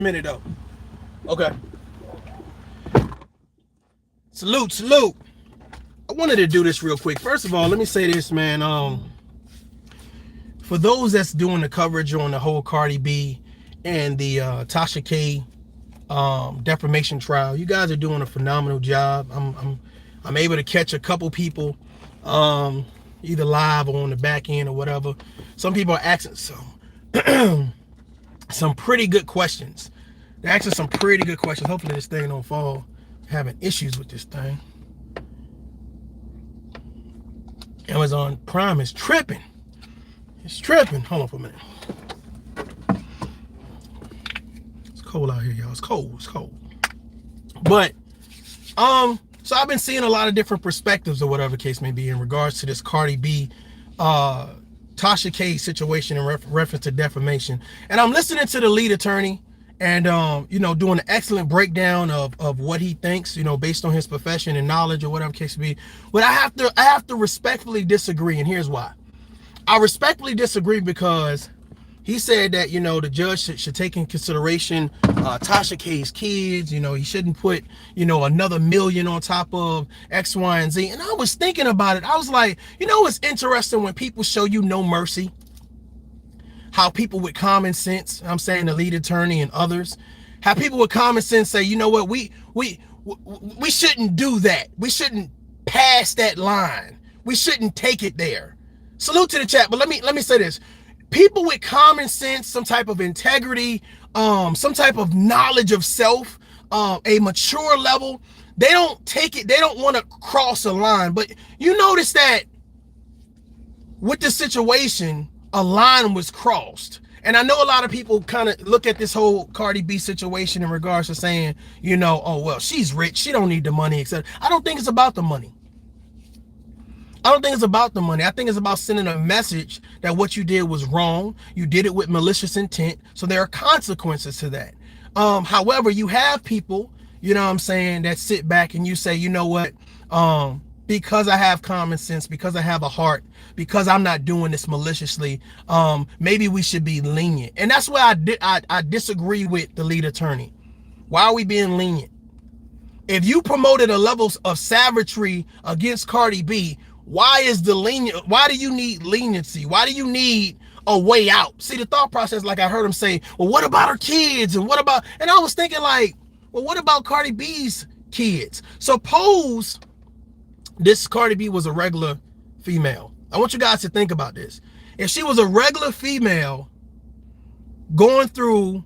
Minute though. Okay. Salute. I wanted to do this real quick. First of all, let me say this, man. For those that's doing the coverage on the whole Cardi B and the Tasha K defamation trial, you guys are doing a phenomenal job. I'm able to catch a couple people, either live or on the back end or whatever. Some people are asking some pretty good questions. They're asking some pretty good questions. Hopefully this thing don't fall. Having issues with this thing. Amazon Prime is tripping. It's tripping. Hold on for a minute. It's cold out here, y'all. It's cold. But so I've been seeing a lot of different perspectives or whatever case may be in regards to this Cardi B Tasha K situation in reference to defamation. And I'm listening to the lead attorney and doing an excellent breakdown of what he thinks, based on his profession and knowledge or whatever case may be. But I have to respectfully disagree, and here's why. I respectfully disagree because he said that, the judge should take in consideration Tasha K's kids. He shouldn't put, another million on top of X, Y, and Z. And I was thinking about it. I was like, it's interesting when people show you no mercy. How people with common sense, I'm saying the lead attorney and others, how people with common sense say, you know what, we shouldn't do that. We shouldn't pass that line. We shouldn't take it there. Salute to the chat, but let me say this. People with common sense, some type of integrity, some type of knowledge of self, a mature level, they don't take it, they don't want to cross a line. But you notice that with the situation, a line was crossed. And I know a lot of people kind of look at this whole Cardi B situation in regards to saying, oh, well, she's rich, she don't need the money, etc. I don't think it's about the money. I don't think it's about the money. I think it's about sending a message that what you did was wrong. You did it with malicious intent. So there are consequences to that. However, you have people, that sit back and you say, you know what? Because I have common sense, because I have a heart, because I'm not doing this maliciously, maybe we should be lenient. And that's why I disagree with the lead attorney. Why are we being lenient? If you promoted a level of savagery against Cardi B, why do you need leniency? Why do you need a way out? See, the thought process, like I heard him say, well, what about her kids? And I was thinking like, well, what about Cardi B's kids? Suppose this Cardi B was a regular female. I want you guys to think about this. If she was a regular female going through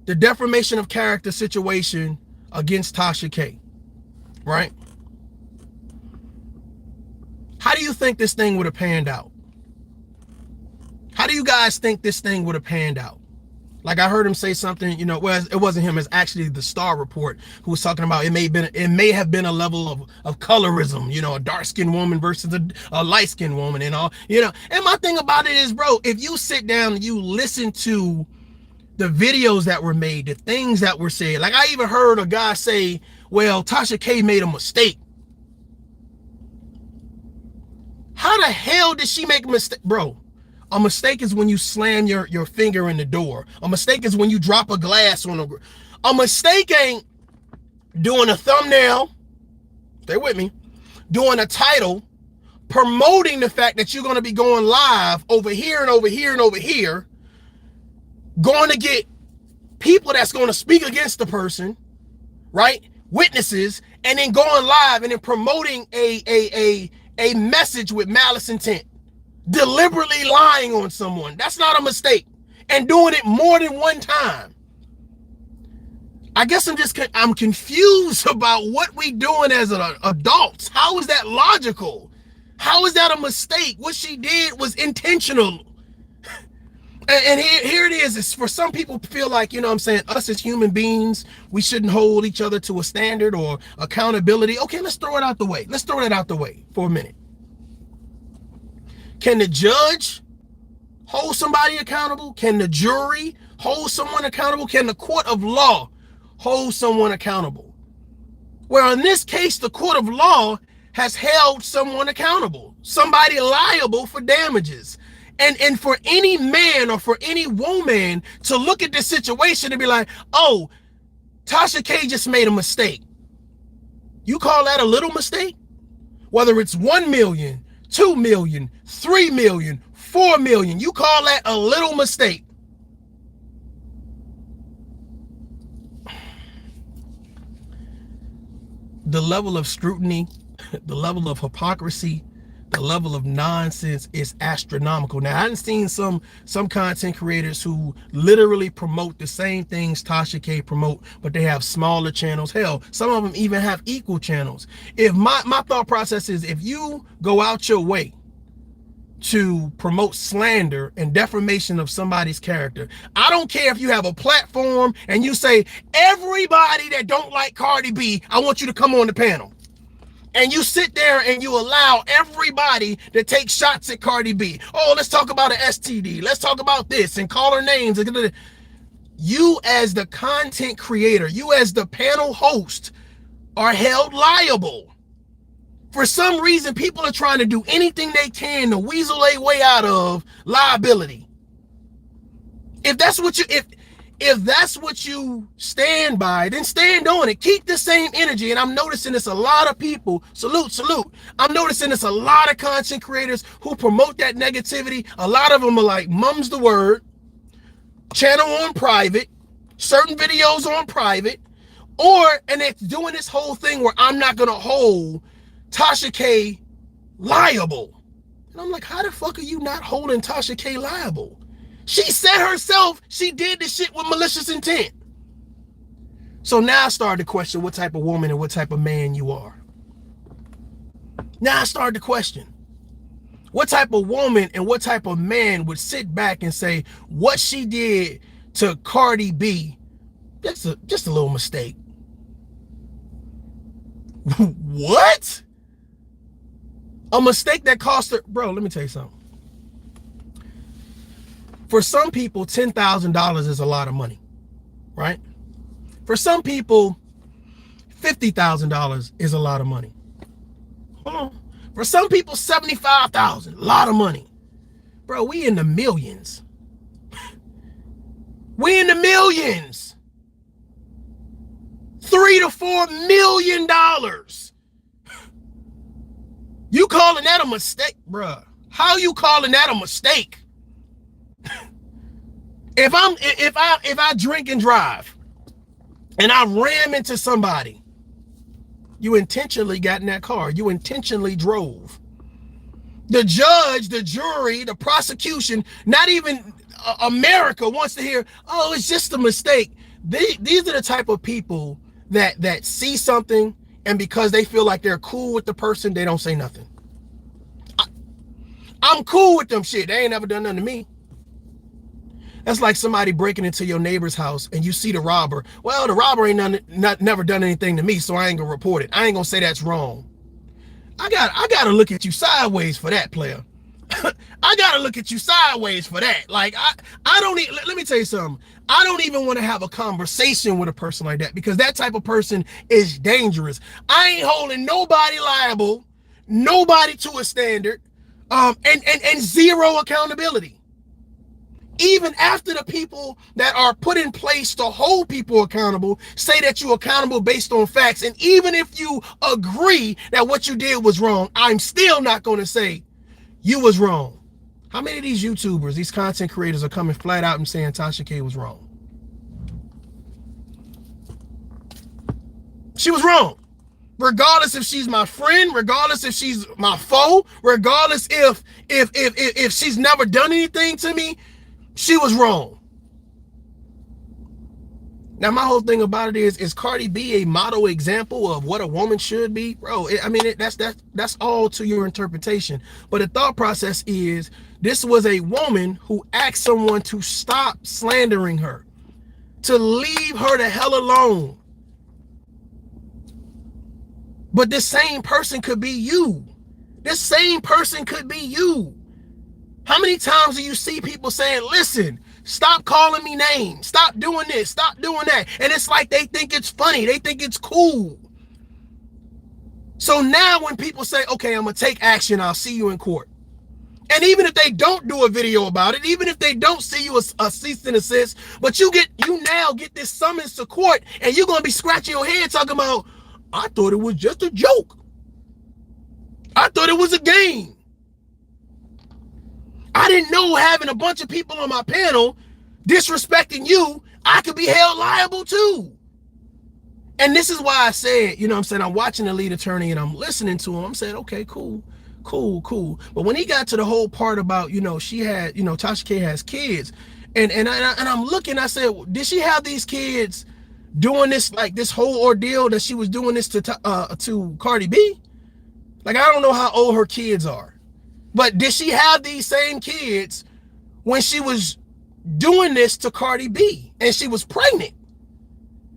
the defamation of character situation against Tasha K, right? How do you think this thing would have panned out? How do you guys think this thing would have panned out? Like I heard him say something, well, it wasn't him, it's actually the Star Report who was talking about it may have been a level of colorism, a dark-skinned woman versus a light-skinned woman and all, And my thing about it is, bro, if you sit down and you listen to the videos that were made, the things that were said, like I even heard a guy say, well, Tasha K made a mistake. How the hell did she make a mistake? Bro, a mistake is when you slam your finger in the door. A mistake is when you drop a glass on a mistake ain't doing a thumbnail, stay with me, doing a title, promoting the fact that you're going to be going live over here and over here and over here, going to get people that's going to speak against the person, right? Witnesses, and then going live and then promoting a message with malice intent, deliberately lying on someone. That's not a mistake. And doing it more than one time. I guess I'm confused about what we doing as adults. How is that logical? How is that a mistake? What she did was intentional. And here it is. It's for some people feel like, us as human beings, we shouldn't hold each other to a standard or accountability. Okay, let's throw it out the way. Let's throw it out the way for a minute. Can the judge hold somebody accountable? Can the jury hold someone accountable? Can the court of law hold someone accountable? Well, in this case, the court of law has held someone accountable, somebody liable for damages. And for any man or for any woman to look at this situation and be like, oh, Tasha K just made a mistake. You call that a little mistake? Whether it's 1 million, 2 million, 3 million, 4 million, you call that a little mistake. The level of scrutiny, the level of hypocrisy, the level of nonsense is astronomical. Now, I haven't seen some content creators who literally promote the same things Tasha K promote, but they have smaller channels. Hell, some of them even have equal channels. If my thought process is, if you go out your way to promote slander and defamation of somebody's character, I don't care if you have a platform and you say, everybody that don't like Cardi B, I want you to come on the panel. And you sit there and you allow everybody to take shots at Cardi B. Oh, let's talk about an STD. Let's talk about this and call her names. You as the content creator, you as the panel host are held liable. For some reason, people are trying to do anything they can to weasel their way out of liability. If that's what you stand by, then stand on it. Keep the same energy. And I'm noticing this a lot of people, salute. I'm noticing this a lot of content creators who promote that negativity. A lot of them are like, mum's the word, channel on private, certain videos on private, and it's doing this whole thing where I'm not going to hold Tasha K liable. And I'm like, how the fuck are you not holding Tasha K liable? She said herself she did this shit with malicious intent. So now I started to question what type of woman and what type of man you are. Now I started to question what type of woman and what type of man would sit back and say what she did to Cardi B, just a little mistake. What? A mistake that cost her, bro, let me tell you something. For some people, $10,000 is a lot of money, right? For some people, $50,000 is a lot of money. Hold on. For some people, $75,000, a lot of money. Bro, we in the millions. We in the millions. $3 to $4 million. You calling that a mistake, bruh? How you calling that a mistake? If I drink and drive and I ram into somebody, you intentionally got in that car. You intentionally drove. The judge, the jury, the prosecution, not even America wants to hear, oh, it's just a mistake. These are the type of people that see something, and because they feel like they're cool with the person, they don't say nothing. I'm cool with them shit. They ain't never done nothing to me. That's like somebody breaking into your neighbor's house and you see the robber. Well, the robber ain't never done anything to me, so I ain't gonna report it. I ain't gonna say that's wrong. I gotta look at you sideways for that, player. I gotta look at you sideways for that. Like I don't even, let me tell you something. I don't even want to have a conversation with a person like that, because that type of person is dangerous. I ain't holding nobody liable, nobody to a standard, and zero accountability. Even after the people that are put in place to hold people accountable say that you're accountable based on facts, and even if you agree that what you did was wrong, I'm still not going to say you was wrong. How many of these YouTubers, these content creators, are coming flat out and saying Tasha K was wrong? She was wrong. Regardless if she's my friend, regardless if she's my foe, regardless if she's never done anything to me, she was wrong. Now, my whole thing about it is Cardi B a model example of what a woman should be? Bro, I mean, that's all to your interpretation. But the thought process is, this was a woman who asked someone to stop slandering her, to leave her the hell alone. But this same person could be you. This same person could be you. How many times do you see people saying, listen, stop calling me names, stop doing this, stop doing that? And it's like they think it's funny, they think it's cool. So now when people say, okay, I'm gonna take action, I'll see you in court. And even if they don't do a video about it, even if they don't see you a cease and desist, but you now get this summons to court, and you're gonna be scratching your head talking about, I thought it was just a joke. I thought it was a game. I didn't know having a bunch of people on my panel disrespecting you, I could be held liable too. And this is why I said, you know what I'm saying, I'm watching the lead attorney and I'm listening to him. I'm saying, okay, cool. But when he got to the whole part about, she had, Tasha K has kids, and I'm looking, I said, did she have these kids doing this, like this whole ordeal that she was doing this to Cardi B? Like, I don't know how old her kids are, but did she have these same kids when she was doing this to Cardi B and she was pregnant?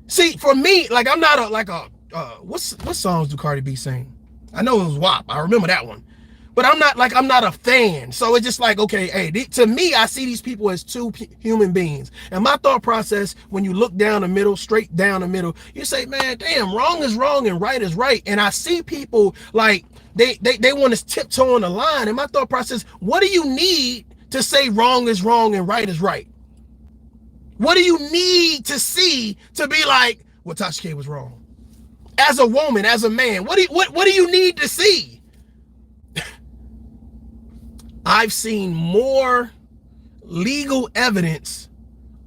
See, for me, like, I'm not what songs do Cardi B sing? I know it was WAP. I remember that one. But I'm not a fan. So it's just like, okay, hey, to me, I see these people as two human beings. And my thought process, when you look down the middle, straight down the middle, you say, man, damn, wrong is wrong and right is right. And I see people like they want to tiptoe on the line. And my thought process, what do you need to say wrong is wrong and right is right? What do you need to see to be like, well, Tasha K was wrong? As a woman, as a man, what do you need to see? I've seen more legal evidence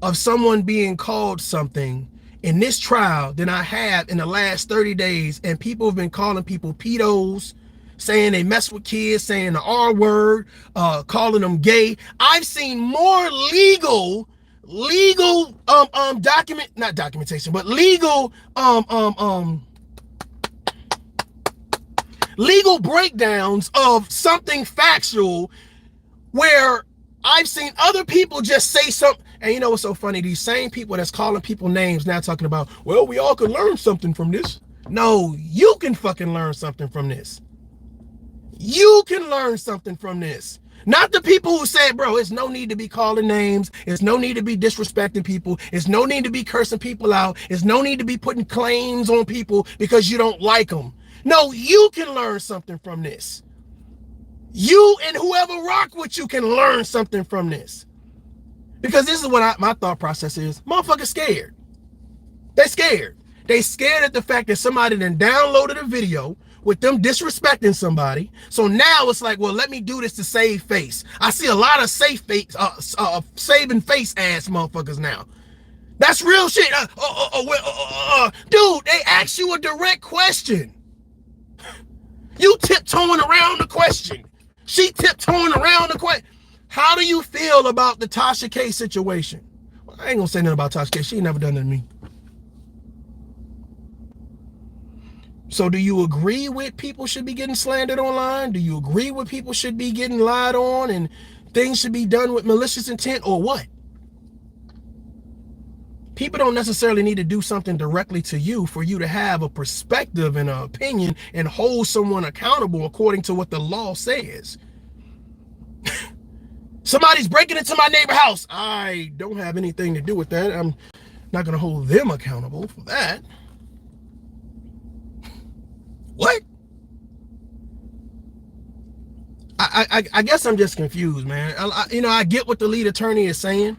of someone being called something in this trial than I have in the last 30 days. And people have been calling people pedos, saying they mess with kids, saying the R word, calling them gay. I've seen more legal legal breakdowns of something factual where I've seen other people just say something. And you know what's so funny? These same people that's calling people names now talking about, well, we all could learn something from this. No, you can fucking learn something from this. You can learn something from this. Not the people who said, bro, it's no need to be calling names. It's no need to be disrespecting people. It's no need to be cursing people out. It's no need to be putting claims on people because you don't like them. No, you can learn something from this. You and whoever rock with you can learn something from this. Because this is what my thought process is. Motherfuckers scared. They scared. They scared at the fact that somebody then downloaded a video with them disrespecting somebody. So now it's like, well, let me do this to save face. I see a lot of saving face ass motherfuckers now. That's real shit. Dude, they ask you a direct question. You tiptoeing around the question. She tiptoeing around the question. How do you feel about the Tasha K situation? Well, I ain't gonna say nothing about Tasha K. She ain't never done that to me. So do you agree with people should be getting slandered online? Do you agree with people should be getting lied on and things should be done with malicious intent, or what? People don't necessarily need to do something directly to you for you to have a perspective and an opinion and hold someone accountable according to what the law says. Somebody's breaking into my neighbor's house. I don't have anything to do with that. I'm not going to hold them accountable for that. What? I guess I'm just confused, man. I get what the lead attorney is saying,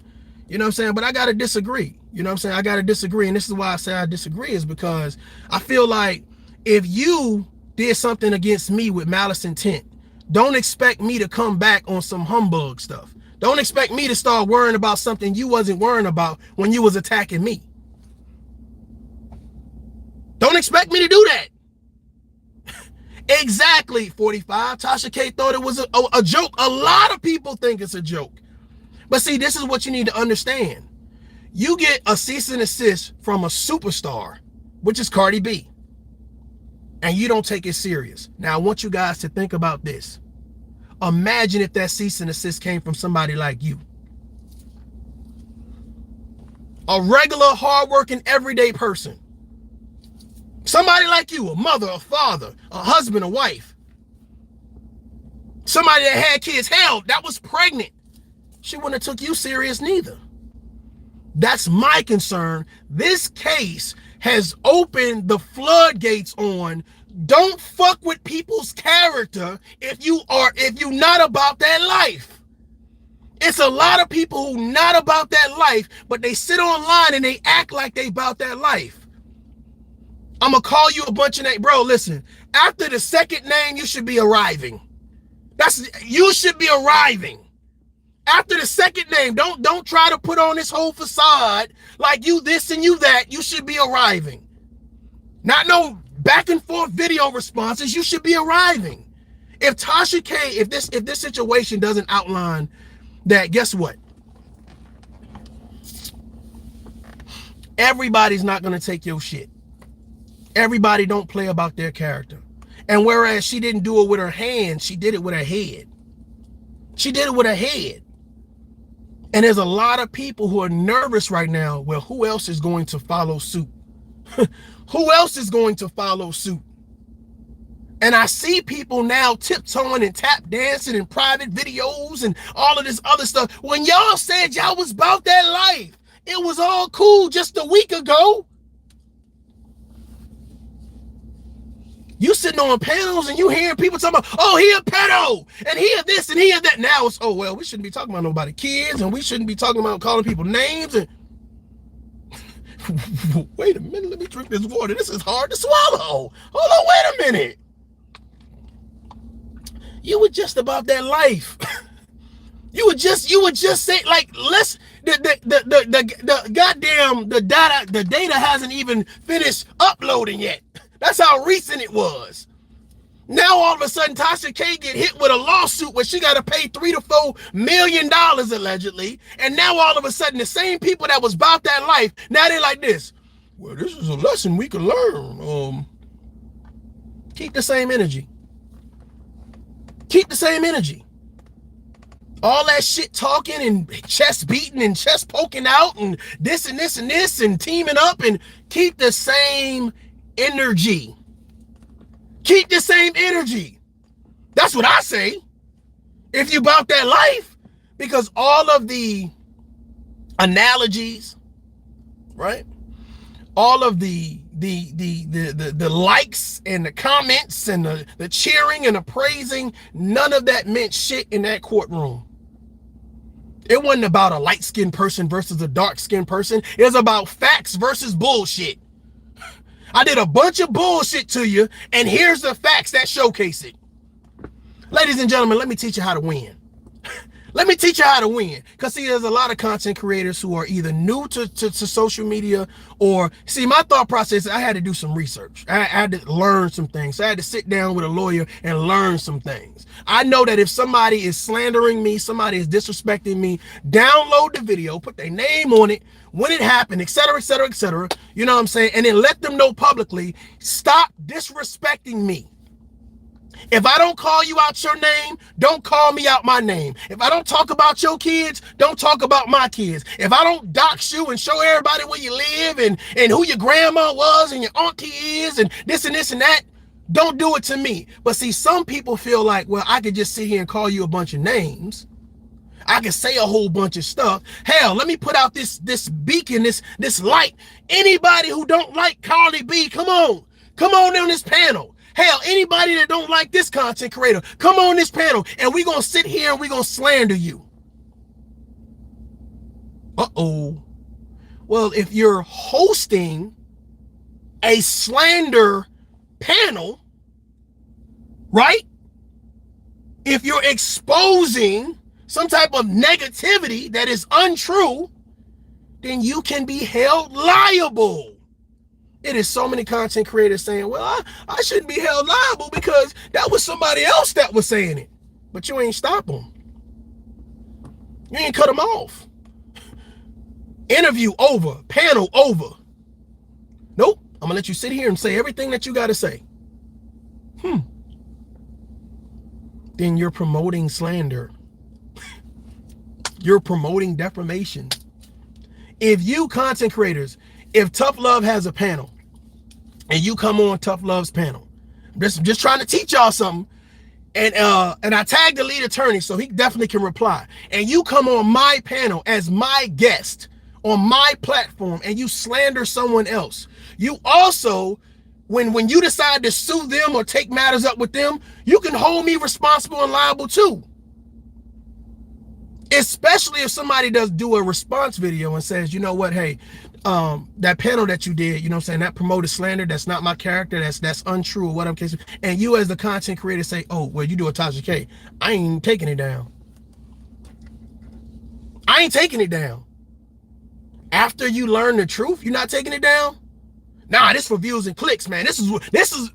you know what I'm saying? But I got to disagree. You know what I'm saying? I got to disagree. And this is why I say I disagree, is because I feel like if you did something against me with malice intent, don't expect me to come back on some humbug stuff. Don't expect me to start worrying about something you wasn't worrying about when you was attacking me. Don't expect me to do that. Exactly, 45. Tasha K thought it was a joke. A lot of people think it's a joke. But see, this is what you need to understand. You get a cease and desist from a superstar, which is Cardi B, and you don't take it serious. Now, I want you guys to think about this. Imagine if that cease and desist came from somebody like you. A regular, hardworking, everyday person. Somebody like you, a mother, a father, a husband, a wife. Somebody that had kids, hell, that was pregnant. She wouldn't have took you serious neither. That's my concern. This case has opened the floodgates on Don't fuck with people's character if you're not about that life. It's a lot of people who not about that life, but they sit online and they act like they about that life. I'm gonna call you a bunch of names. Bro, listen, after the second name, you should be arriving. You should be arriving. After the second name, don't try to put on this whole facade like you this and you that. You should be arriving. Not no back and forth video responses. You should be arriving. If Tasha K, if this situation doesn't outline that, guess what? Everybody's not gonna take your shit. Everybody don't play about their character. And whereas she didn't do it with her hands, she did it with her head. She did it with her head. And there's a lot of people who are nervous right now. Well, who else is going to follow suit? Who else is going to follow suit? And I see people now tiptoeing and tap dancing in private videos and all of this other stuff. When y'all said y'all was about that life, it was all cool just a week ago. You sitting on panels and you hearing people talking about, oh, he a pedo, and he a this and he a that. Now it's, oh, well, we shouldn't be talking about nobody kids, and we shouldn't be talking about calling people names. And wait a minute, let me drink this water. This is hard to swallow. Hold on, wait a minute. You were just about that life. You would just say, like, let's the goddamn the data hasn't even finished uploading yet. That's how recent it was. Now all of a sudden Tasha K get hit with a lawsuit where she got to pay $3 to $4 million allegedly, and now all of a sudden the same people that was about that life, now they're like this. Well, this is a lesson we can learn. Keep the same energy. Keep the same energy. All that shit talking and chest beating and chest poking out and this and this and this and teaming up, and keep the same energy. Keep the same energy. That's what I say. If you about that life, because all of the analogies, right? All of the likes and the comments and the cheering and the praising, none of that meant shit in that courtroom. It wasn't about a light-skinned person versus a dark-skinned person. It was about facts versus bullshit. I did a bunch of bullshit to you, and here's the facts that showcase it. Ladies and gentlemen, let me teach you how to win. Let me teach you how to win. Because, see, there's a lot of content creators who are either new to social media, or, see, my thought process, I had to do some research. I had to learn some things. So I had to sit down with a lawyer and learn some things. I know that if somebody is slandering me, somebody is disrespecting me, download the video, put their name on it, when it happened, et cetera, et cetera, et cetera. You know what I'm saying? And then let them know publicly, stop disrespecting me. If I don't call you out your name, don't call me out my name. If I don't talk about your kids, don't talk about my kids. If I don't dox you and show everybody where you live and who your grandma was and your auntie is and this and that, don't do it to me. But see, some people feel like, well, I could just sit here and call you a bunch of names. I can say a whole bunch of stuff. Hell, let me put out this beacon, this light. Anybody who don't like Cardi B, come on this panel. Hell, anybody that don't like this content creator, come on this panel, and we're going to sit here and we're going to slander you. Uh-oh. Well, if you're hosting a slander panel, right? If you're exposing some type of negativity that is untrue, then you can be held liable. It is so many content creators saying, well, I shouldn't be held liable because that was somebody else that was saying it. But you ain't stop them. You ain't cut them off. Interview over. Panel over. Nope. I'm going to let you sit here and say everything that you got to say. Then you're promoting slander. You're promoting defamation. If you content creators, if Tough Love has a panel and you come on Tough Love's panel, just trying to teach y'all something, and I tagged the lead attorney so he definitely can reply, and you come on my panel as my guest on my platform and you slander someone else, you also when you decide to sue them or take matters up with them, you can hold me responsible and liable too. Especially if somebody does do a response video and says, you know what, hey, that panel that you did, you know what I'm saying, that promoted slander, that's not my character, that's untrue or whatever case. And you as the content creator say, oh, well, you do a Tasha K. I ain't taking it down. I ain't taking it down. After you learn the truth, you're not taking it down? Nah, this for views and clicks, man. This is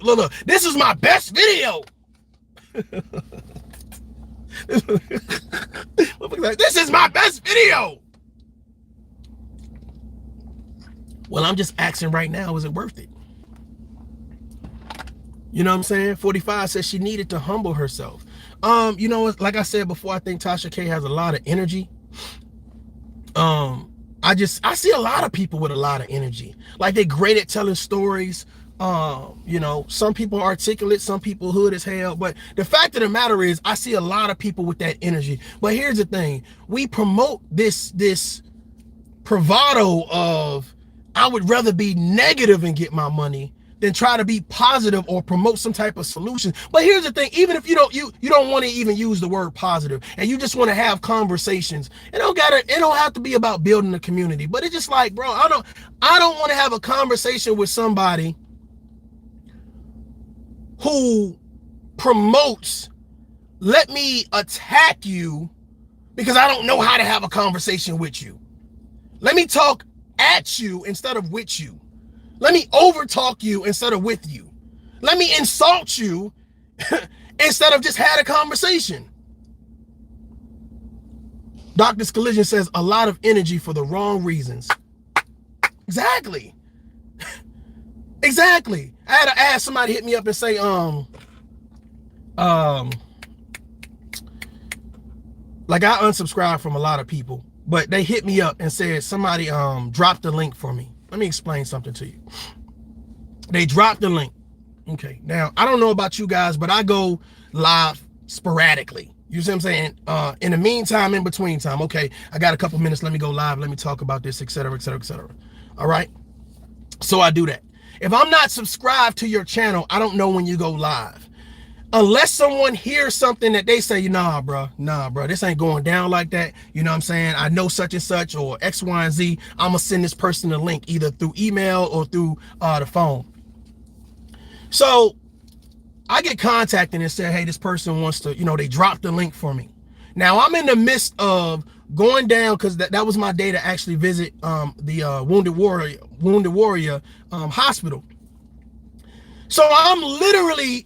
look, this is my best video. This is my best video. Well, I'm just asking right now, is it worth it? You know what I'm saying? 45 says she needed to humble herself. You know, like I said before, I think Tasha K has a lot of energy. I see a lot of people with a lot of energy. Like, they're great at telling stories. You know, some people are articulate, some people hood as hell. But the fact of the matter is, I see a lot of people with that energy. But here's the thing. We promote this bravado of, I would rather be negative and get my money than try to be positive or promote some type of solution. But here's the thing, even if you don't want to even use the word positive and you just want to have conversations, it don't have to be about building a community. But it's just like, bro, I don't want to have a conversation with somebody who promotes, let me attack you because I don't know how to have a conversation with you. Let me talk at you instead of with you. Let me overtalk you instead of with you. Let me insult you instead of just had a conversation. Doctor's Collision says a lot of energy for the wrong reasons. Exactly. Exactly. I had to ask somebody hit me up and say, like, I unsubscribed from a lot of people, but they hit me up and said somebody dropped the link for me. Let me explain something to you. They dropped the link. Okay. Now, I don't know about you guys, but I go live sporadically. You see what I'm saying? In the meantime, in between time, okay, I got a couple minutes. Let me go live. Let me talk about this, et cetera, et cetera, et cetera. All right. So I do that. If I'm not subscribed to your channel, I don't know when you go live. Unless someone hears something that they say, nah, bro, this ain't going down like that. You know what I'm saying? I know such and such or X, Y, and Z. I'm going to send this person a link either through email or through the phone. So I get contacted and say, hey, this person wants to, you know, they dropped the link for me. Now I'm in the midst of going down because that was my day to actually visit the Wounded Warrior hospital. So I'm literally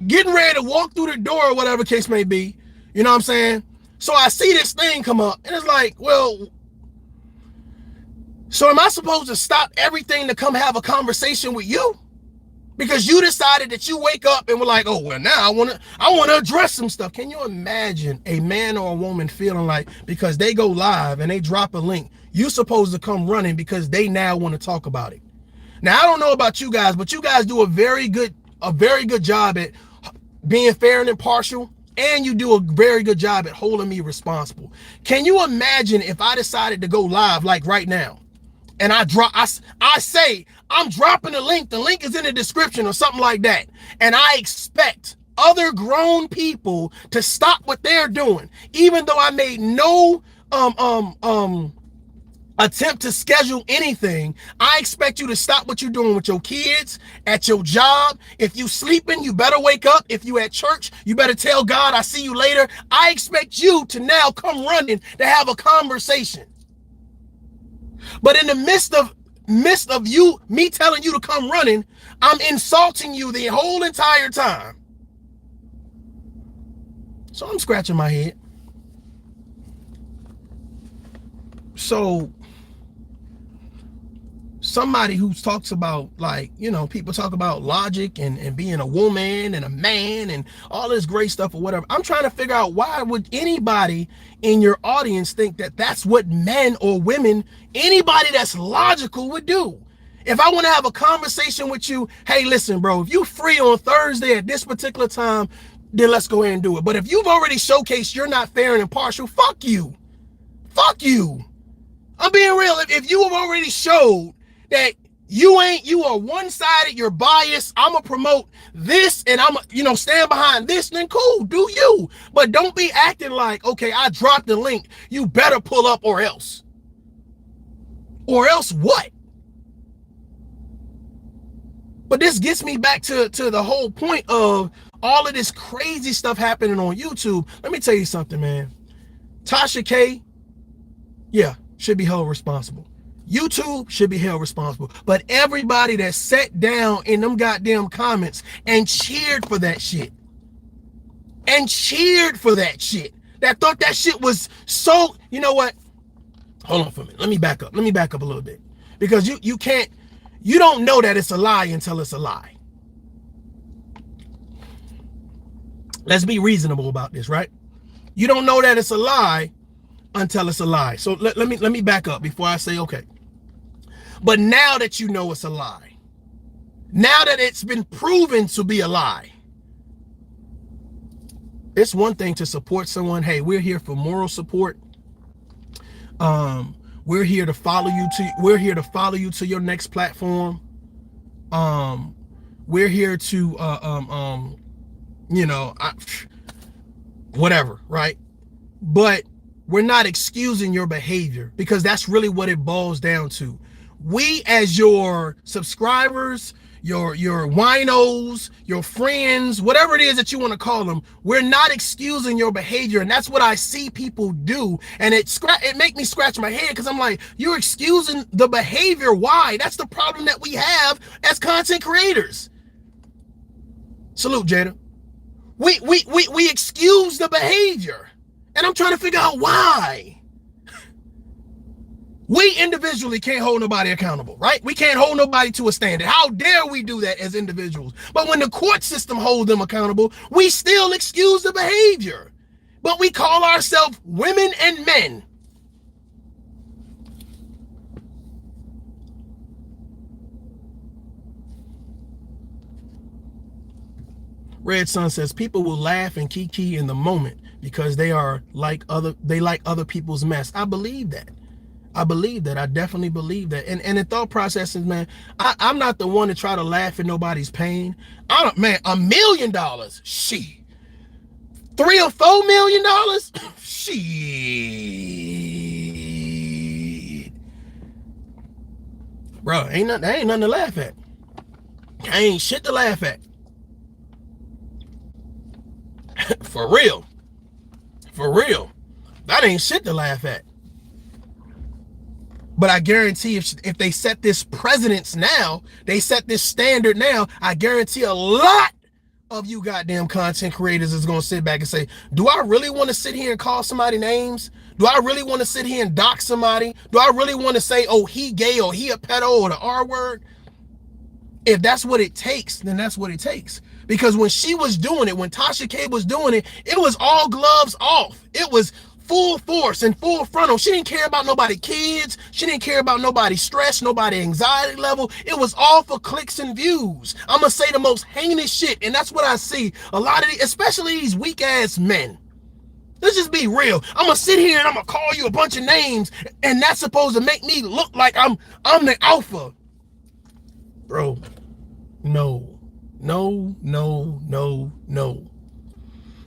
getting ready to walk through the door or whatever case may be. You know what I'm saying? So I see this thing come up and it's like, well, so am I supposed to stop everything to come have a conversation with you? Because you decided that you wake up and were like, oh, well, now I want to address some stuff. Can you imagine a man or a woman feeling like because they go live and they drop a link, you're supposed to come running because they now want to talk about it? Now, I don't know about you guys, but you guys do a very good job at being fair and impartial, and you do a very good job at holding me responsible. Can you imagine if I decided to go live like right now and I say I'm dropping the link is in the description or something like that, and I expect other grown people to stop what they're doing, even though I made no attempt to schedule anything. I expect you to stop what you're doing with your kids, at your job. If you sleeping, you better wake up. If you at church, you better tell God, I see you later. I expect you to now come running to have a conversation. But in the midst of me telling you to come running, I'm insulting you the whole entire time. So I'm scratching my head. So somebody who talks about, like, you know, people talk about logic and being a woman and a man and all this great stuff or whatever. I'm trying to figure out, why would anybody in your audience think that that's what men or women, anybody that's logical, would do? If I want to have a conversation with you, hey, listen, bro, if you free on Thursday at this particular time, then let's go ahead and do it. But if you've already showcased you're not fair and impartial, fuck you. Fuck you. I'm being real. If you have already showed that You are one-sided, you're biased. I'm gonna promote this and I'm stand behind this, then cool, do you. But don't be acting like, okay, I dropped the link, you better pull up or else. Or else what? But this gets me back to the whole point of all of this crazy stuff happening on YouTube. Let me tell you something, man. Tasha K, yeah, should be held responsible. YouTube should be held responsible. But everybody that sat down in them goddamn comments and cheered for that shit, that thought that shit was so, you know what? Hold on for a minute. Let me back up. Let me back up a little bit. Because you don't know that it's a lie until it's a lie. Let's be reasonable about this, right? You don't know that it's a lie until it's a lie. So let me back up before I say okay. But now that you know it's a lie, now that it's been proven to be a lie, it's one thing to support someone. Hey, we're here for moral support. We're here to follow you to your next platform. We're here to whatever, right? But we're not excusing your behavior, because that's really what it boils down to. We, as your subscribers, your winos, your friends, whatever it is that you want to call them, we're not excusing your behavior. And that's what I see people do. And it make me scratch my head, because I'm like, you're excusing the behavior. Why? That's the problem that we have as content creators. Salute, Jada. We excuse the behavior. And I'm trying to figure out why. We individually can't hold nobody accountable, right? We can't hold nobody to a standard. How dare we do that as individuals? But when the court system holds them accountable, we still excuse the behavior. But we call ourselves women and men. Red Sun says people will laugh and kiki in the moment because they like other people's mess. I believe that. I definitely believe that. And the thought process is, man, I'm not the one to try to laugh at nobody's pain. Man, $1 million, shit. $3 or $4 million, shit. Bro, ain't nothing to laugh at. Ain't shit to laugh at. For real. That ain't shit to laugh at. But I guarantee if they set this precedence now, they set this standard now, I guarantee a lot of you goddamn content creators is going to sit back and say, do I really want to sit here and call somebody names? Do I really want to sit here and dox somebody? Do I really want to say, oh, he gay or he a pedo or the R word? If that's what it takes, then that's what it takes. Because when she was doing it, when Tasha K was doing it, it was all gloves off. It was full force and full frontal. She didn't care about nobody's kids. She didn't care about nobody's stress, nobody's anxiety level. It was all for clicks and views. I'm going to say the most heinous shit. And that's what I see. A lot of these, especially these weak ass men. Let's just be real. I'm going to sit here and I'm going to call you a bunch of names. And that's supposed to make me look like I'm the alpha. Bro, no.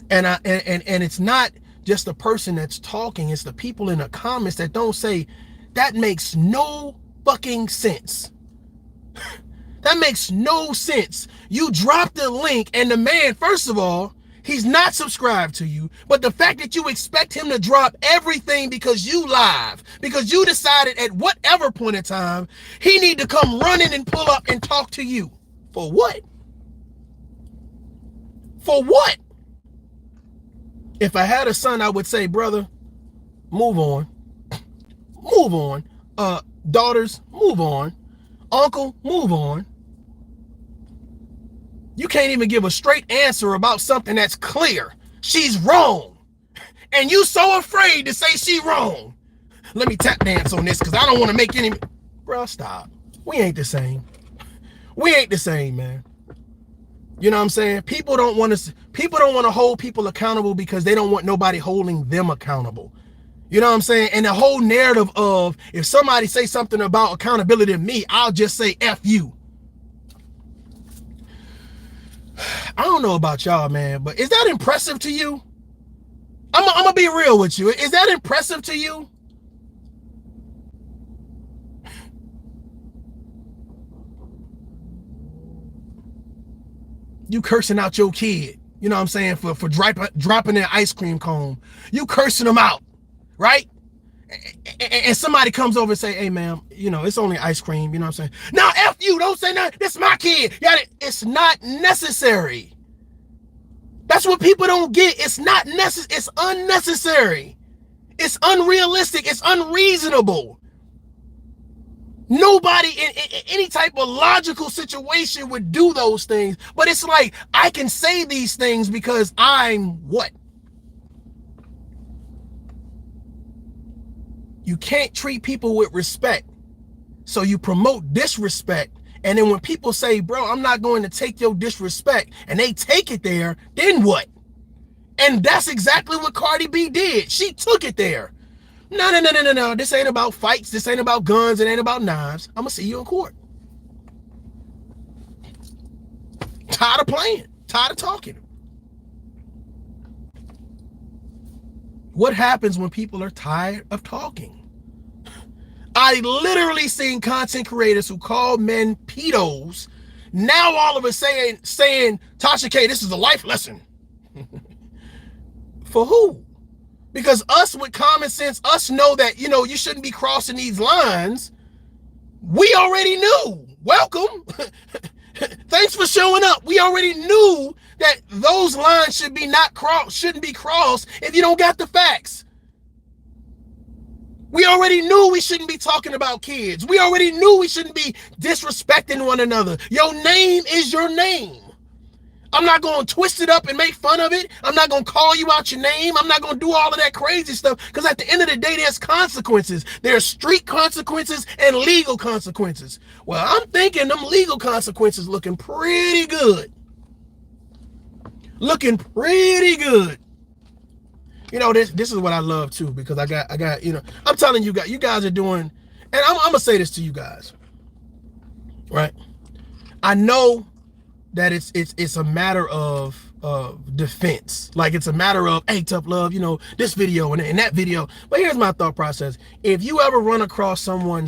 And it's not just the person that's talking, it's the people in the comments that don't say, that makes no fucking sense. That makes no sense. You dropped the link and the man, first of all, he's not subscribed to you, but the fact that you expect him to drop everything because you live, because you decided at whatever point in time, he need to come running and pull up and talk to you. For what? For what? If I had a son, I would say, brother, move on. Move on. Daughters, move on. Uncle, move on. You can't even give a straight answer about something that's clear. She's wrong. And you so afraid to say she wrong. Let me tap dance on this because I don't want to make any... Bro, stop. We ain't the same. We ain't the same, man. You know what I'm saying? People don't want to hold people accountable because they don't want nobody holding them accountable. You know what I'm saying? And the whole narrative of if somebody say something about accountability to me, I'll just say F you. I don't know about y'all, man, but is that impressive to you? I'm gonna be real with you. Is that impressive to you? You cursing out your kid, you know what I'm saying, for dropping their ice cream cone. You cursing them out, right? And somebody comes over and say, hey, ma'am, you know, it's only ice cream, you know what I'm saying? Now, F you, don't say nothing. This is my kid. It's not necessary. That's what people don't get. It's not necessary. It's unnecessary. It's unrealistic. It's unreasonable. Nobody in any type of logical situation would do those things. But it's like, I can say these things because I'm what? You can't treat people with respect. So you promote disrespect. And then when people say, bro, I'm not going to take your disrespect, and they take it there, then what? And that's exactly what Cardi B did. She took it there. No. This ain't about fights. This ain't about guns. It ain't about knives. I'm going to see you in court. Tired of playing. Tired of talking. What happens when people are tired of talking? I literally seen content creators who call men pedos now all of a sudden saying, Tasha K, this is a life lesson. For who? Because us with common sense, us know that, you know, you shouldn't be crossing these lines. We already knew. Welcome. Thanks for showing up. We already knew that those lines shouldn't be crossed if you don't got the facts. We already knew we shouldn't be talking about kids. We already knew we shouldn't be disrespecting one another. Your name is your name. I'm not going to twist it up and make fun of it. I'm not going to call you out your name. I'm not going to do all of that crazy stuff, because at the end of the day, there's consequences. There's street consequences and legal consequences. Well, I'm thinking them legal consequences looking pretty good. Looking pretty good. You know, this is what I love too, because I got, you know, I'm telling you guys are doing, and I'm going to say this to you guys, right? I know that it's a matter of defense. Like, it's a matter of, hey, tough love, you know, this video and that video. But here's my thought process. If you ever run across someone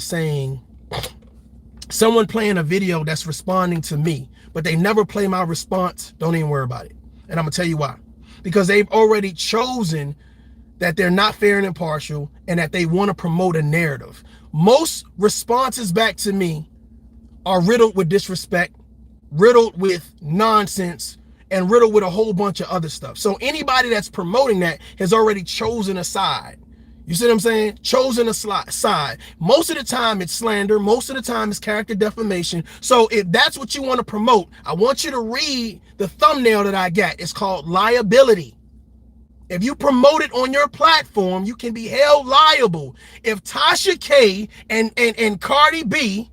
playing a video that's responding to me, but they never play my response, don't even worry about it. And I'm going to tell you why. Because they've already chosen that they're not fair and impartial, and that they want to promote a narrative. Most responses back to me are riddled with disrespect, riddled with nonsense, and riddled with a whole bunch of other stuff. So anybody that's promoting that has already chosen a side. You see what I'm saying? Chosen a side. Most of the time it's slander. Most of the time it's character defamation. So if that's what you want to promote, I want you to read the thumbnail that I got. It's called liability. If you promote it on your platform, you can be held liable. If Tasha K and Cardi B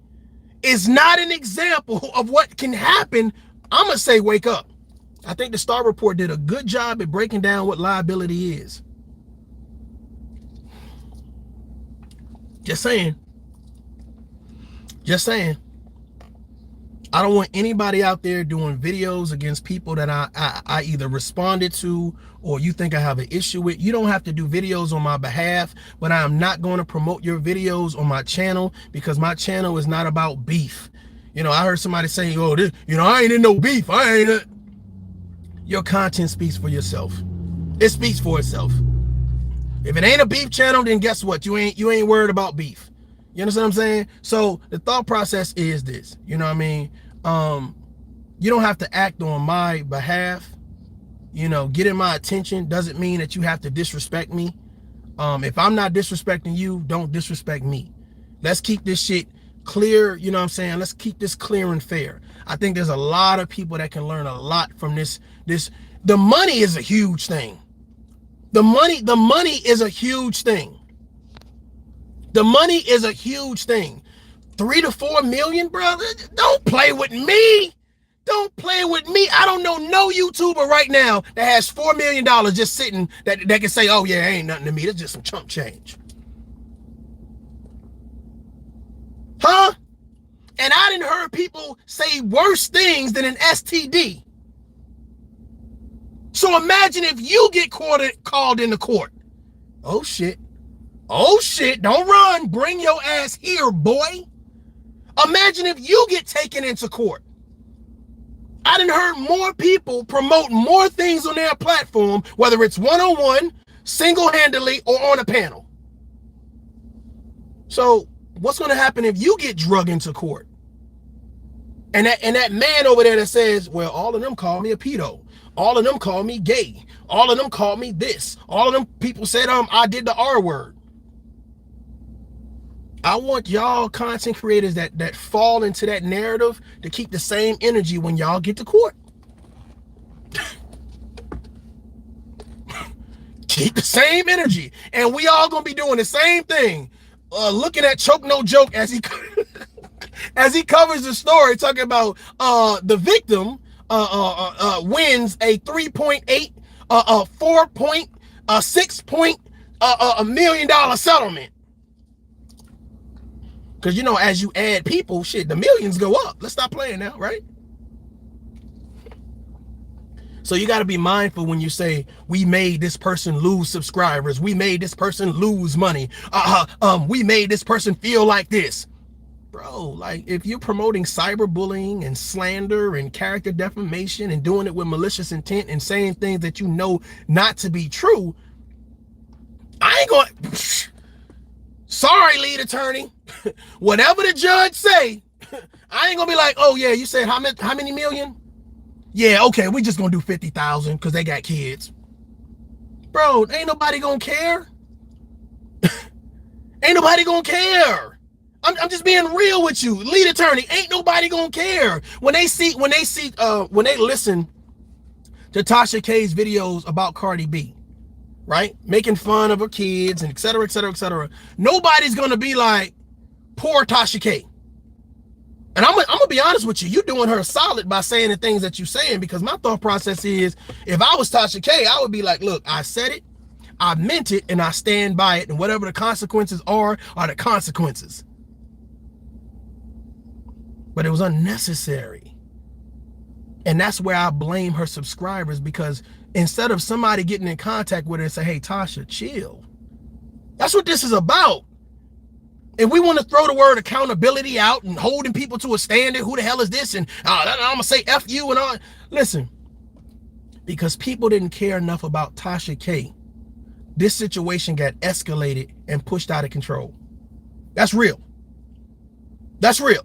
is not an example of what can happen, I'm going to say wake up. I think the Star Report did a good job at breaking down what liability is. Just saying. Just saying. I don't want anybody out there doing videos against people that I either responded to or you think I have an issue with. You don't have to do videos on my behalf, but I am not going to promote your videos on my channel, because my channel is not about beef. You know, I heard somebody saying, oh, this, you know, I ain't in no beef. Your content speaks for yourself. It speaks for itself. If it ain't a beef channel, then guess what? You ain't worried about beef. You understand what I'm saying? So the thought process is this, you know what I mean? You don't have to act on my behalf. You know, getting my attention doesn't mean that you have to disrespect me. If I'm not disrespecting you, don't disrespect me. Let's keep this shit clear, you know what I'm saying? Let's keep this clear and fair. I think there's a lot of people that can learn a lot from this. The money is a huge thing. The money is a huge thing. The money is a huge thing. 3 to 4 million, brother. Don't play with me. don't play with me. I don't know no YouTuber right now that has $4 million just sitting that can say, oh yeah, ain't nothing to me. That's just some chump change. Huh? And I didn't heard people say worse things than an STD. So imagine if you get called into court. Oh shit. Oh shit. Don't run. Bring your ass here, boy. Imagine if you get taken into court. I done heard more people promote more things on their platform, whether it's one-on-one, single-handedly, or on a panel. So what's going to happen if you get drug into court? And that man over there that says, well, all of them call me a pedo. All of them call me gay. All of them call me this. All of them people said I did the R word. I want y'all content creators that fall into that narrative to keep the same energy when y'all get to court. Keep the same energy. And we all gonna be doing the same thing. Looking at Choke No Joke as he as he covers the story, talking about the victim wins a 3.8 $4.6 million settlement. Because, you know, as you add people, shit, the millions go up. Let's stop playing now, right? So you got to be mindful when you say, we made this person lose subscribers. We made this person lose money. We made this person feel like this. Bro, like, if you're promoting cyberbullying and slander and character defamation and doing it with malicious intent and saying things that you know not to be true, I ain't going... Sorry, lead attorney. Whatever the judge say, I ain't gonna be like, oh yeah, you said how many million? Yeah, okay, we just gonna do 50,000 because they got kids. Bro, ain't nobody gonna care. Ain't nobody gonna care. I'm just being real with you. Lead attorney, ain't nobody gonna care. When they listen to Tasha K's videos about Cardi B, right? Making fun of her kids and et cetera, et cetera, et cetera. Nobody's going to be like, poor Tasha K. And I'm going to be honest with you. You're doing her solid by saying the things that you're saying, because my thought process is, if I was Tasha K, I would be like, look, I said it, I meant it, and I stand by it. And whatever the consequences are the consequences. But it was unnecessary. And that's where I blame her subscribers, because instead of somebody getting in contact with her and say, hey, Tasha, chill. That's what this is about. If we want to throw the word accountability out and holding people to a standard, who the hell is this? And I'm going to say F you and all. Listen, because people didn't care enough about Tasha K, this situation got escalated and pushed out of control. That's real. That's real.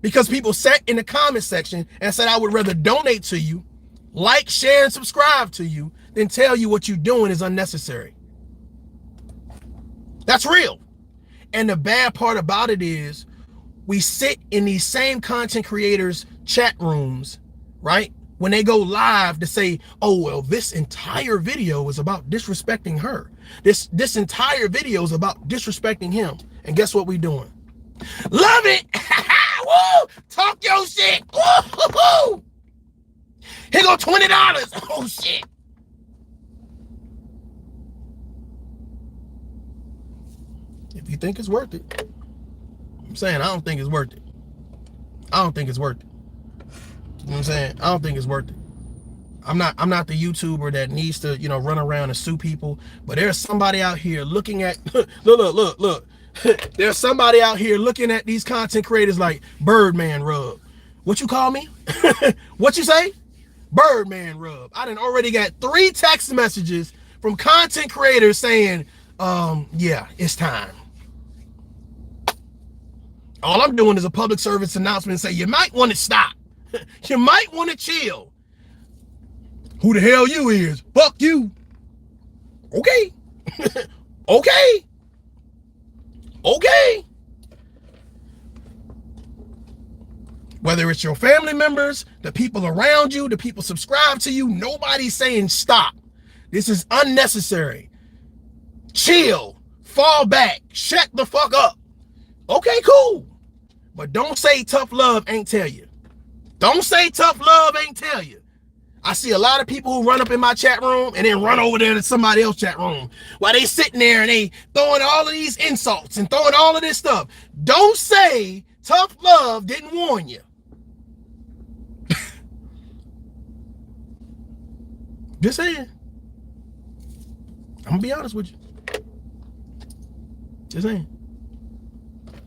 Because people sat in the comment section and said, I would rather donate to you, like, share, and subscribe to you, than tell you what you're doing is unnecessary. That's real. And the bad part about it is, we sit in these same content creators' chat rooms, right? When they go live to say, oh, well, this entire video is about disrespecting her. This entire video is about disrespecting him. And guess what we doing? Love it! Woo! Talk your shit! Woo! Here go $20. Oh shit. If you think it's worth it. I'm saying I don't think it's worth it. I don't think it's worth it. You know what I'm saying? I don't think it's worth it. I'm not the YouTuber that needs to, you know, run around and sue people. But there's somebody out here looking at look. There's somebody out here looking at these content creators like Birdman Rub. What you call me? What you say? Birdman Rub. I done already got 3 text messages from content creators saying, yeah, it's time. All I'm doing is a public service announcement and say, you might want to stop. You might want to chill. Who the hell you is? Fuck you. Okay. Okay. Okay. Whether it's your family members, the people around you, the people subscribe to you, nobody's saying stop. This is unnecessary. Chill. Fall back. Shut the fuck up. Okay, cool. But don't say tough love ain't tell you. Don't say tough love ain't tell you. I see a lot of people who run up in my chat room and then run over there to somebody else's chat room while they sitting there and they throwing all of these insults and throwing all of this stuff. Don't say tough love didn't warn you. Just saying. I'm gonna be honest with you. Just saying.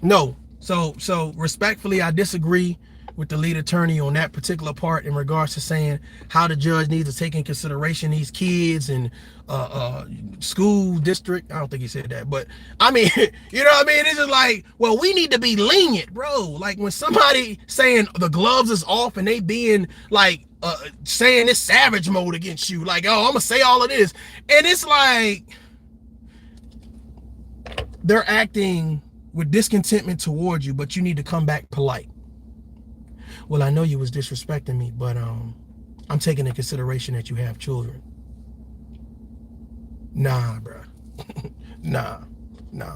No. So respectfully, I disagree with the lead attorney on that particular part in regards to saying how the judge needs to take in consideration these kids and school district. I don't think he said that, but I mean, you know what I mean? It's just like, well, we need to be lenient, bro. Like when somebody saying the gloves is off and they being like saying this savage mode against you, like, oh, I'm gonna say all of this, and it's like they're acting with discontentment towards you, but you need to come back polite. Well, I know you was disrespecting me, but I'm taking into consideration that you have children. Nah, bro. nah.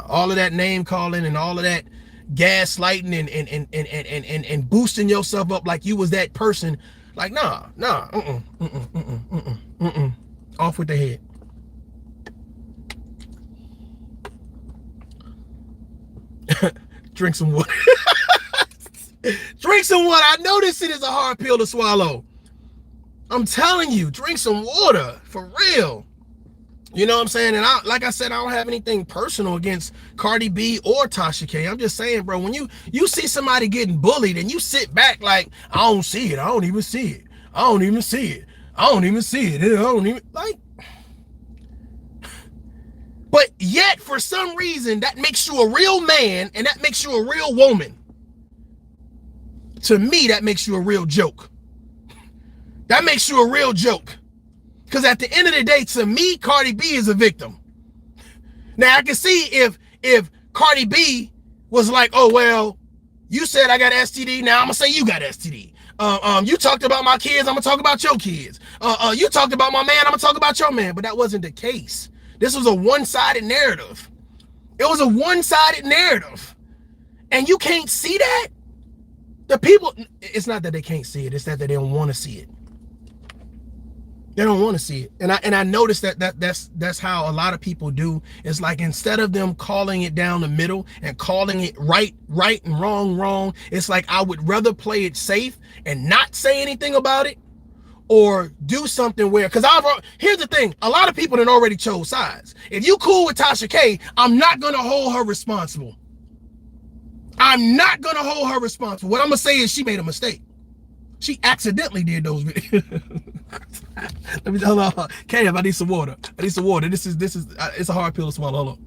All of that name calling and all of that gaslighting and boosting yourself up like you was that person. Like, nah. Off with the head. Drink some water. Drink some water. I know this shit is a hard pill to swallow. I'm telling you, drink some water for real. You know what I'm saying? And like I said, I don't have anything personal against Cardi B or Tasha K. I'm just saying, bro, when you see somebody getting bullied and you sit back like, I don't see it. I don't even see it. I don't even see it. I don't even see it. I don't even like. But yet, for some reason, that makes you a real man and that makes you a real woman. To me, that makes you a real joke. That makes you a real joke. Because at the end of the day, to me, Cardi B is a victim. Now, I can see if Cardi B was like, oh, well, you said I got STD, now I'm going to say you got STD. You talked about my kids, I'm going to talk about your kids. You talked about my man, I'm going to talk about your man. But that wasn't the case. This was a one-sided narrative. It was a one-sided narrative. And you can't see that? The people, it's not that they can't see it, it's that they don't want to see it. They don't want to see it. And I noticed that's how a lot of people do. It's like instead of them calling it down the middle and calling it right and wrong, it's like I would rather play it safe and not say anything about it or do something where, because here's the thing, a lot of people done already chose sides. If you cool with Tasha K, I'm not going to hold her responsible. I'm not going to hold her responsible. What I'm going to say is she made a mistake. She accidentally did those videos. Let me hold on. Kev, I need some water. This is it's a hard pill to swallow. Hold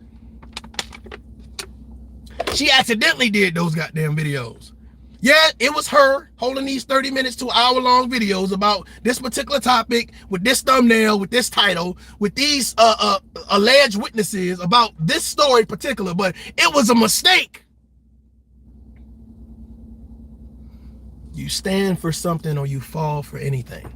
on. She accidentally did those goddamn videos. Yeah, it was her holding these 30 minutes to hour-long videos about this particular topic with this thumbnail, with this title, with these alleged witnesses about this story in particular, but it was a mistake. You stand for something or you fall for anything.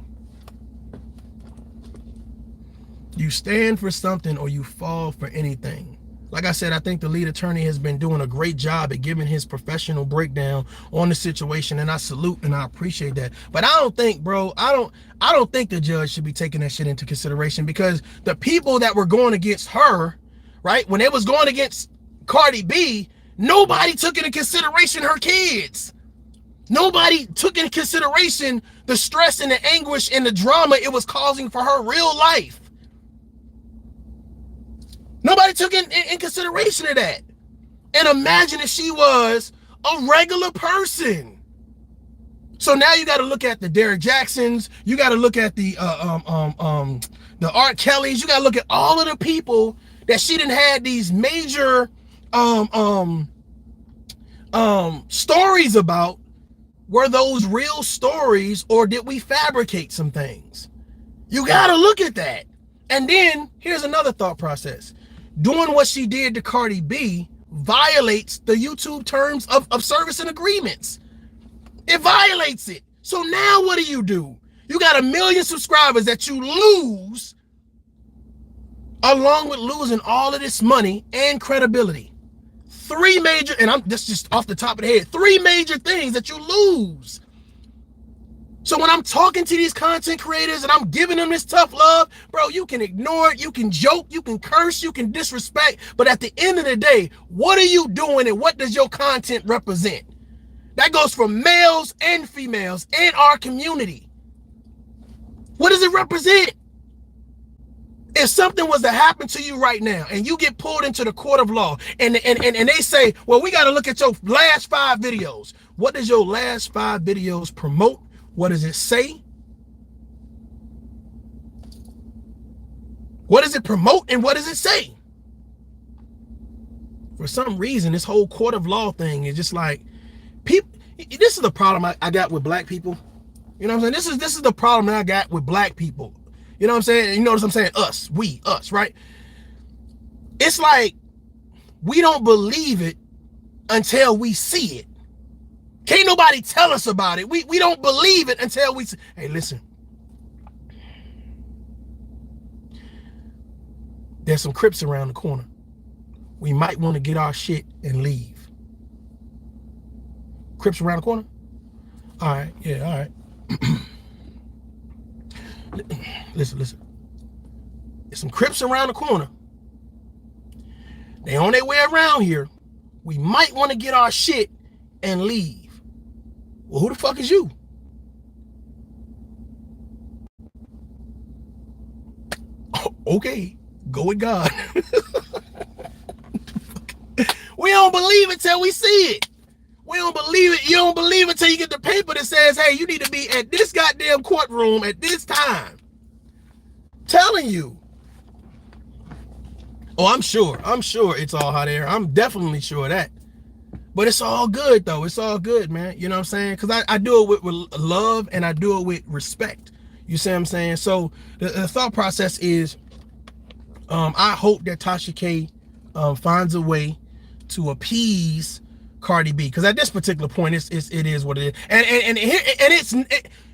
You stand for something or you fall for anything. Like I said, I think the lead attorney has been doing a great job at giving his professional breakdown on the situation, and I salute and I appreciate that. But I don't think, bro, I don't think the judge should be taking that shit into consideration, because the people that were going against her, right, when they was going against Cardi B, nobody took into consideration her kids. Nobody took into consideration the stress and the anguish and the drama it was causing for her real life. Nobody took in consideration of that. And imagine if she was a regular person. So now you got to look at the Derrick Jacksons. You got to look at the R. Kellys. You got to look at all of the people that she didn't had these major stories about. Were those real stories, or did we fabricate some things? You got to look at that. And then here's another thought process. Doing what she did to Cardi B violates the YouTube terms of service and agreements. It violates it. So now what do? You got 1 million subscribers that you lose, along with losing all of this money and credibility. 3 major, and that's just off the top of the head, 3 major things that you lose. So when I'm talking to these content creators and I'm giving them this tough love, bro, you can ignore it, you can joke, you can curse, you can disrespect, but at the end of the day, what are you doing and what does your content represent? That goes for males and females in our community. What does it represent? If something was to happen to you right now and you get pulled into the court of law and they say, well, we got to look at your last 5 videos. What does your last 5 videos promote? What does it say? What does it promote and what does it say? For some reason, this whole court of law thing is just like, people. This is the problem I got with black people. You know what I'm saying? This is the problem that I got with black people. You know what I'm saying? You notice I'm saying us, we, us, right? It's like we don't believe it until we see it. Can't nobody tell us about it. We don't believe it until we see. Hey, listen. There's some Crips around the corner. We might want to get our shit and leave. Crips around the corner? All right, yeah, all right. Listen. There's some Crips around the corner. They on their way around here. We might want to get our shit and leave. Well, who the fuck is you? Okay, go with God. We don't believe it till we see it. We don't believe it. You don't believe it till you get the paper that says, hey, you need to be at this goddamn courtroom at this time. Telling you. Oh, I'm sure it's all hot air. I'm definitely sure of that. But it's all good, though. It's all good, man. You know what I'm saying? Because I do it with love and I do it with respect. You see what I'm saying? So the thought process is, I hope that Tasha K finds a way to appease Cardi B. Because at this particular point, it is what it is. And it's,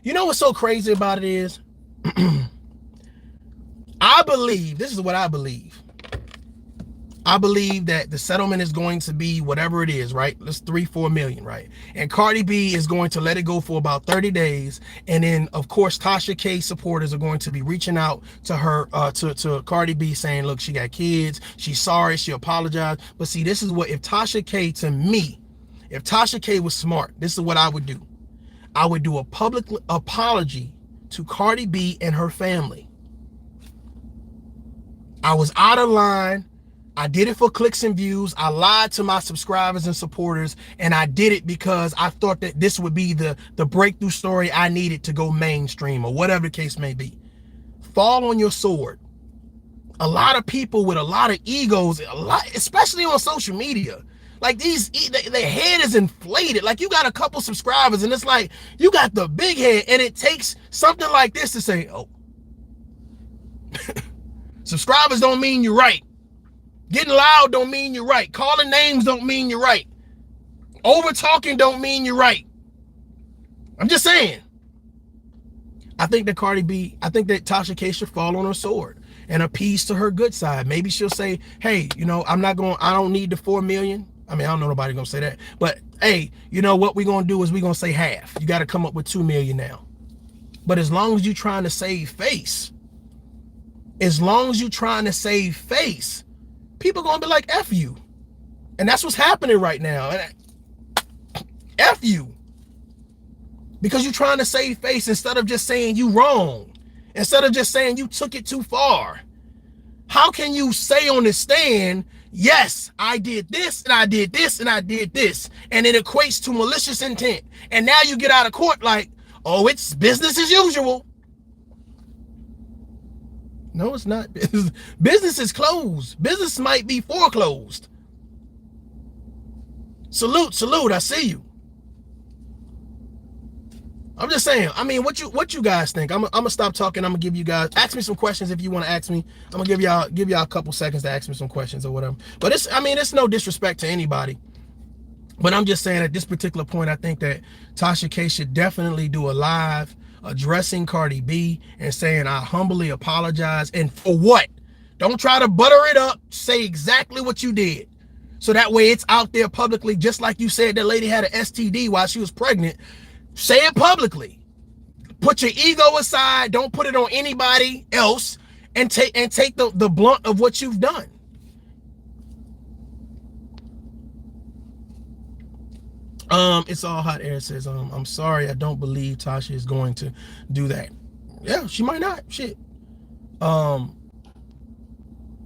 you know what's so crazy about it is, I believe, this is what I believe. I believe that the settlement is going to be whatever it is, right? Let's 3-4 million, right? And Cardi B is going to let it go for about 30 days. And then, of course, Tasha K supporters are going to be reaching out to her, to Cardi B saying, look, she got kids. She's sorry. She apologized. But see, this is what, if Tasha K, to me, if Tasha K was smart, this is what I would do. I would do a public apology to Cardi B and her family. I was out of line. I did it for clicks and views. I lied to my subscribers and supporters, and I did it because I thought that this would be the breakthrough story I needed to go mainstream or whatever the case may be. Fall on your sword. A lot of people with a lot of egos, especially on social media, like their head is inflated. Like you got a couple subscribers and it's like you got the big head, and it takes something like this to say, oh, subscribers don't mean you're right. Getting loud don't mean you're right. Calling names don't mean you're right. Over talking don't mean you're right. I'm just saying. I think that Tasha K should fall on her sword and appease to her good side. Maybe she'll say, hey, you know, I don't need the 4 million. I mean, I don't know nobody gonna say that, but hey, you know what we're gonna do is we're gonna say half. You got to come up with 2 million now. But as long as you're trying to save face, people gonna be like, F you. And that's what's happening right now. F you. Because you're trying to save face instead of just saying you wrong. Instead of just saying you took it too far. How can you say on the stand, yes, I did this and I did this and I did this, and it equates to malicious intent. And now you get out of court like, oh, it's business as usual. No, it's not. Business is closed. Business might be foreclosed. Salute. I see you. I'm just saying. I mean, what you guys think? I'm gonna stop talking. I'm gonna give you guys, ask me some questions if you want to ask me. I'm gonna give y'all a couple seconds to ask me some questions or whatever. But it's no disrespect to anybody. But I'm just saying at this particular point, I think that Tasha K should definitely do a live addressing Cardi B and saying, I humbly apologize. And for what? Don't try to butter it up. Say exactly what you did. So that way it's out there publicly, just like you said that lady had an STD while she was pregnant. Say it publicly. Put your ego aside. Don't put it on anybody else, and take the blunt of what you've done. It's all hot air says, I'm sorry, I don't believe Tasha is going to do that. Yeah, she might not. Shit.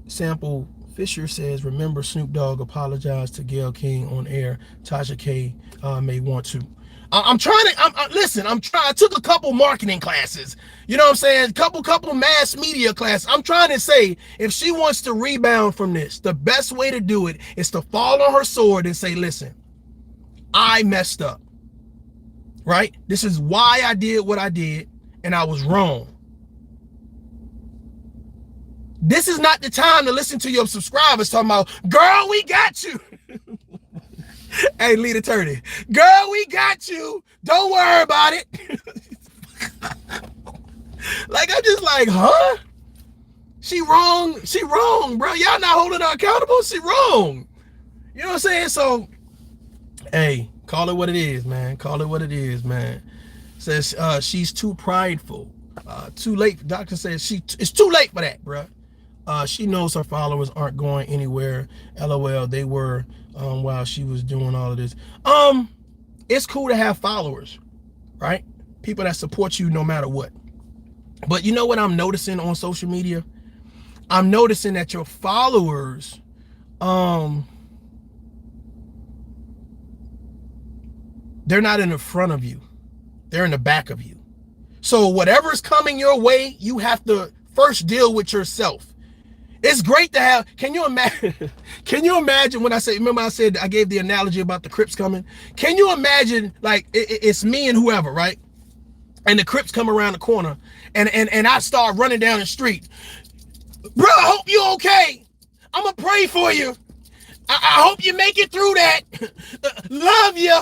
Sample Fisher says, remember Snoop Dogg apologized to Gayle King on air. Tasha K may want to. Listen, I took a couple marketing classes. You know what I'm saying? Couple mass media classes. I'm trying to say, if she wants to rebound from this, the best way to do it is to fall on her sword and say, listen, I messed up, right? This is why I did what I did, and I was wrong. This is not the time to listen to your subscribers talking about, girl, we got you. Hey, lead attorney, girl, we got you. Don't worry about it. Like, I'm just like, huh? She wrong, bro. Y'all not holding her accountable. She wrong. You know what I'm saying? So, hey, call it what it is, man. Call it what it is, man. Says she's too prideful. Too late. Doctor says it's too late for that, bro. She knows her followers aren't going anywhere. LOL, they were while she was doing all of this. It's cool to have followers, right? People that support you no matter what. But you know what I'm noticing on social media? I'm noticing that your followers, they're not in the front of you. They're in the back of you. So whatever's coming your way, you have to first deal with yourself. It's great to have, can you imagine when I say, remember I said, I gave the analogy about the Crips coming? Can you imagine, like, it's me and whoever, right? And the Crips come around the corner, and I start running down the street. Bro, I hope you're okay. I'm going to pray for you. I hope you make it through that. Love you.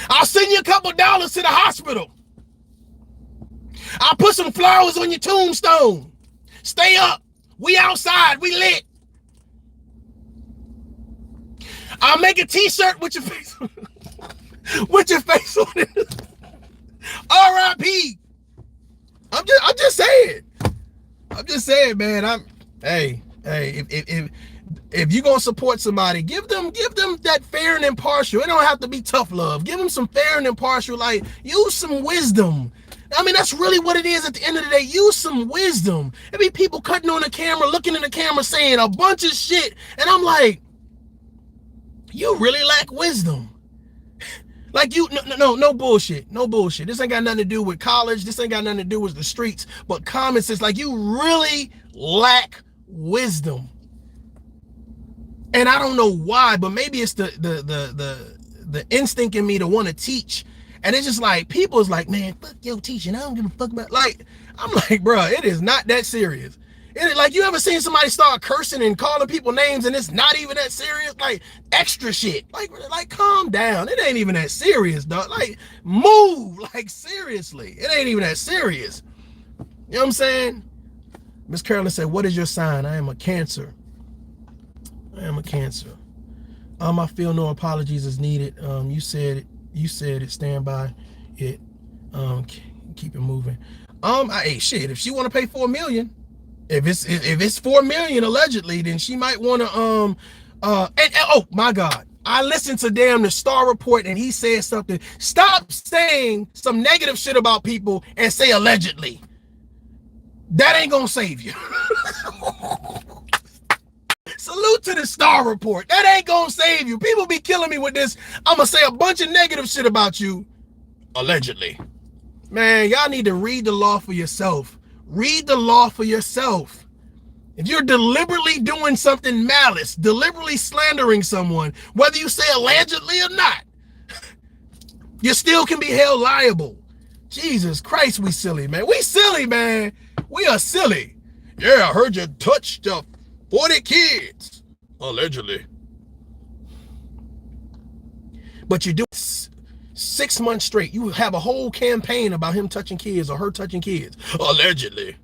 I'll send you a couple dollars to the hospital. I'll put some flowers on your tombstone. Stay up. We outside. We lit. I'll make a t-shirt with your face on it. With your face on it. R.I.P. I'm just saying. I'm just saying, man. Hey, if you're gonna support somebody, give them that fair and impartial. It don't have to be tough love. Give them some fair and impartial, like, use some wisdom. I mean, that's really what it is at the end of the day. Use some wisdom. There be people cutting on the camera, looking in the camera, saying a bunch of shit. And I'm like, you really lack wisdom. Like, no bullshit. No bullshit. This ain't got nothing to do with college. This ain't got nothing to do with the streets. But common sense, like, you really lack wisdom. And I don't know why, but maybe it's the instinct in me to want to teach. And it's just like, people is like, man, fuck your teaching. I don't give a fuck about, like, I'm like, bro, it is not that serious. Like, you ever seen somebody start cursing and calling people names and it's not even that serious? Like, extra shit. Like, calm down. It ain't even that serious, dog. Like, move. Like, seriously. It ain't even that serious. You know what I'm saying? Miss Carolyn said, what is your sign? I am a Cancer. I am a Cancer. I feel no apologies is needed. You said it, stand by it. Keep it moving. Hey, shit, if she want to pay $4 million, if it's $4 million allegedly, then she might want to and oh my God, I listened to the Star Report and he said something. Stop saying some negative shit about people and say allegedly. That ain't gonna save you. Salute to the Star Report. That ain't gonna save you. People be killing me with this. I'm gonna say a bunch of negative shit about you, allegedly. Man, y'all need to read the law for yourself. Read the law for yourself. If you're deliberately doing something malice, deliberately slandering someone, whether you say allegedly or not, you still can be held liable. Jesus Christ, we silly, man. We silly, man. We are silly. Yeah, I heard you touched 40 kids, allegedly. But you do 6 months straight. You have a whole campaign about him touching kids or her touching kids, allegedly.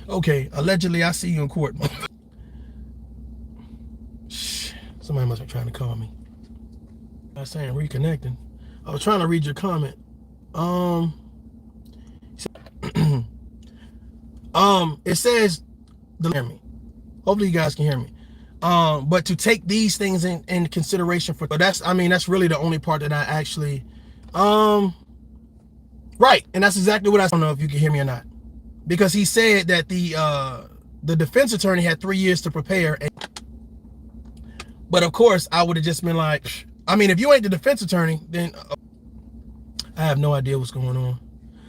Okay, allegedly, I see you in court. Somebody must be trying to call me. I'm saying reconnecting. I was trying to read your comment. It says hear me. Hopefully you guys can hear me. But to take these things in consideration for, but that's really the only part that I actually, right. And that's exactly what I don't know if you can hear me or not, because he said that the defense attorney had 3 years to prepare. But of course I would have just been like, if you ain't the defense attorney, then I have no idea what's going on.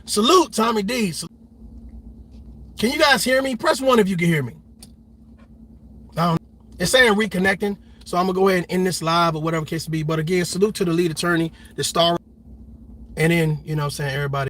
Salute, Tommy D. Can you guys hear me? Press 1 if you can hear me. It's saying reconnecting, so I'm gonna go ahead and end this live or whatever case to be. But again, salute to the lead attorney, the star, and then, you know what I'm saying, everybody.